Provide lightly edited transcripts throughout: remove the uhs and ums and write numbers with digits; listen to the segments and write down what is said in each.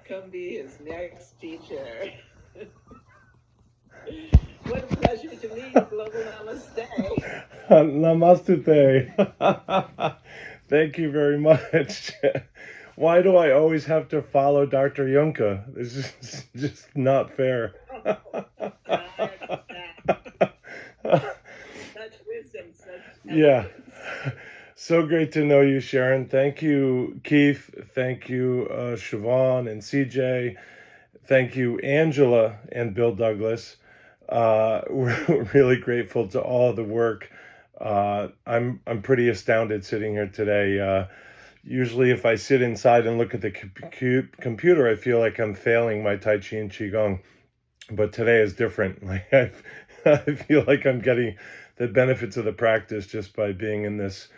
Come be his next teacher. What a pleasure to meet. Global Namaste. Namastute. Thank you very much. Why do I always have to follow Dr. Yunka? This is just not fair. I understand. Such wisdom, such Yeah. elegance. So great to know you, Sharon. Thank you, Keith. Thank you, Siobhan and CJ. Thank you, Angela and Bill Douglas. We're really grateful to all the work. I'm pretty astounded sitting here today. Usually, if I sit inside and look at the computer, I feel like I'm failing my Tai Chi and Qigong. But today is different. Like I feel like I'm getting the benefits of the practice just by being in this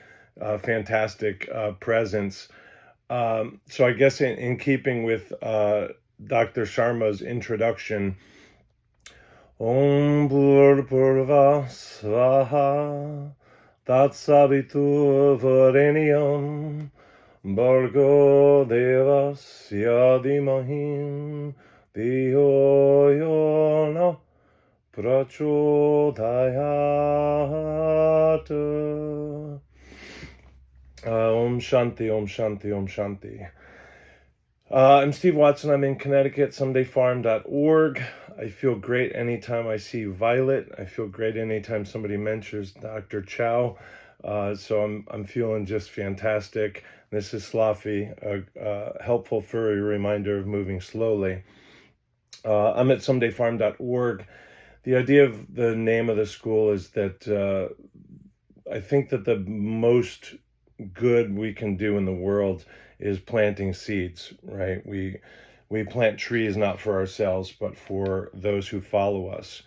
fantastic presence. So I guess in keeping with Dr. Sharma's introduction, Om bhur bhuvaha svaha savitur varenyam Bhargo devasya dhimahi Dhiyo yonah prachodayat. Om Shanti, Om Shanti, Om Shanti. I'm Steve Watson. I'm in Connecticut, SomedayFarm.org. I feel great anytime I see Violet. I feel great anytime somebody mentions Dr. Chow. So I'm feeling just fantastic. This is Slafi, a helpful furry reminder of moving slowly. I'm at SomedayFarm.org. The idea of the name of the school is that I think that the most good we can do in the world is planting seeds, right? We plant trees not for ourselves, but for those who follow us.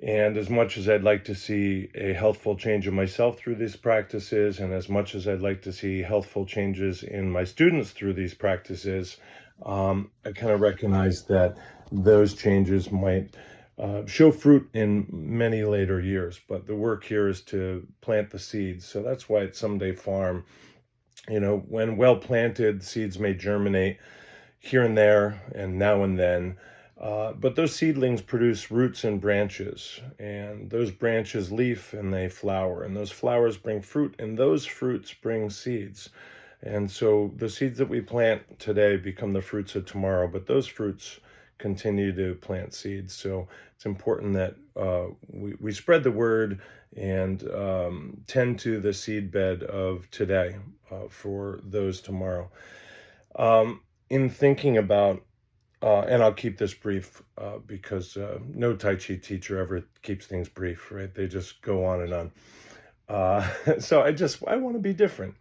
And as much as I'd like to see a healthful change in myself through these practices, and as much as I'd like to see healthful changes in my students through these practices, I kind of recognize that those changes might show fruit in many later years. But the work here is to plant the seeds. So that's why it's Someday Farm. You know, when well planted, seeds may germinate here and there and now and then. But those seedlings produce roots and branches, and those branches leaf and they flower, and those flowers bring fruit, and those fruits bring seeds. And so the seeds that we plant today become the fruits of tomorrow, but those fruits continue to plant seeds. So it's important that we spread the word and tend to the seed bed of today for those tomorrow. In thinking about, and I'll keep this brief because no Tai Chi teacher ever keeps things brief, right? They just go on and on. So I want to be different.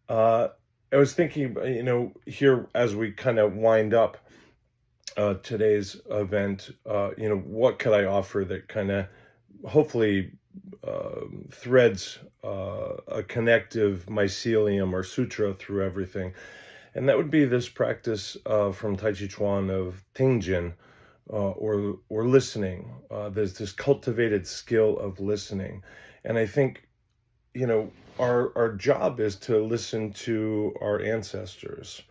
I was thinking, here as we kind of wind up today's event, what could I offer that kind of hopefully threads a connective mycelium or sutra through everything. And that would be this practice from Tai Chi Chuan of Ting Jin, or listening. There's this cultivated skill of listening. And I think, our job is to listen to our ancestors,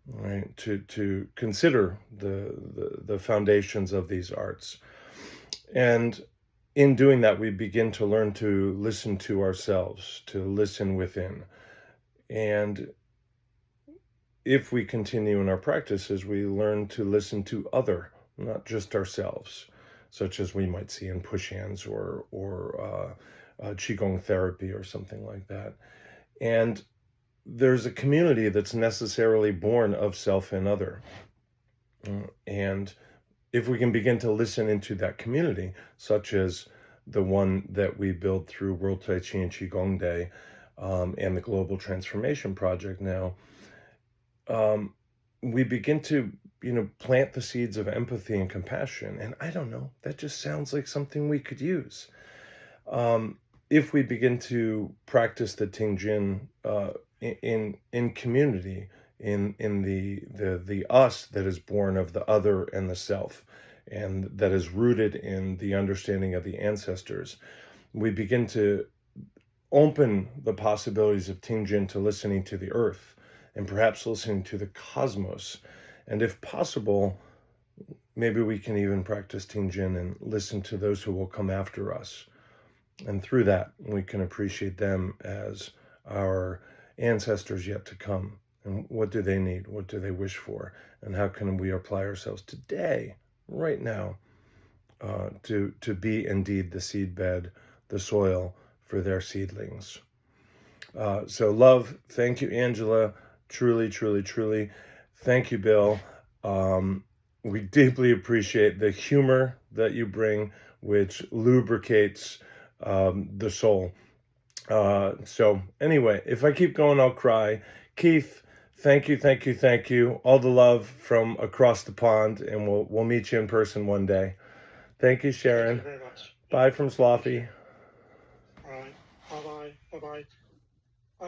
right? To consider the foundations of these arts. And in doing that, we begin to learn to listen to ourselves, to listen within. And if we continue in our practices, we learn to listen to other, not just ourselves, such as we might see in push hands or Qigong therapy or something like that. And there's a community that's necessarily born of self and other. And if we can begin to listen into that community, such as the one that we build through World Tai Chi and Qigong Day and the Global Transformation Project now, we begin to, plant the seeds of empathy and compassion. And I don't know, that just sounds like something we could use. If we begin to practice the Ting Jin in community, in the us that is born of the other and the self, and that is rooted in the understanding of the ancestors, we begin to open the possibilities of Ting Jin to listening to the earth, and perhaps listening to the cosmos, And if possible, maybe we can even practice Ting Jin and listen to those who will come after us. And through that, we can appreciate them as our ancestors yet to come. And what do they need? What do they wish for? And how can we apply ourselves today, right now, to be indeed the seedbed, the soil for their seedlings. So love, thank you, Angela. Truly, truly, truly. Thank you, Bill. We deeply appreciate the humor that you bring, which lubricates the soul. So anyway, if I keep going, I'll cry. Keith, thank you, thank you, thank you. All the love from across the pond, and we'll meet you in person one day. Thank you, Sharon. Thank you very much. Bye from Sloppy. All right. Bye-bye. Bye-bye.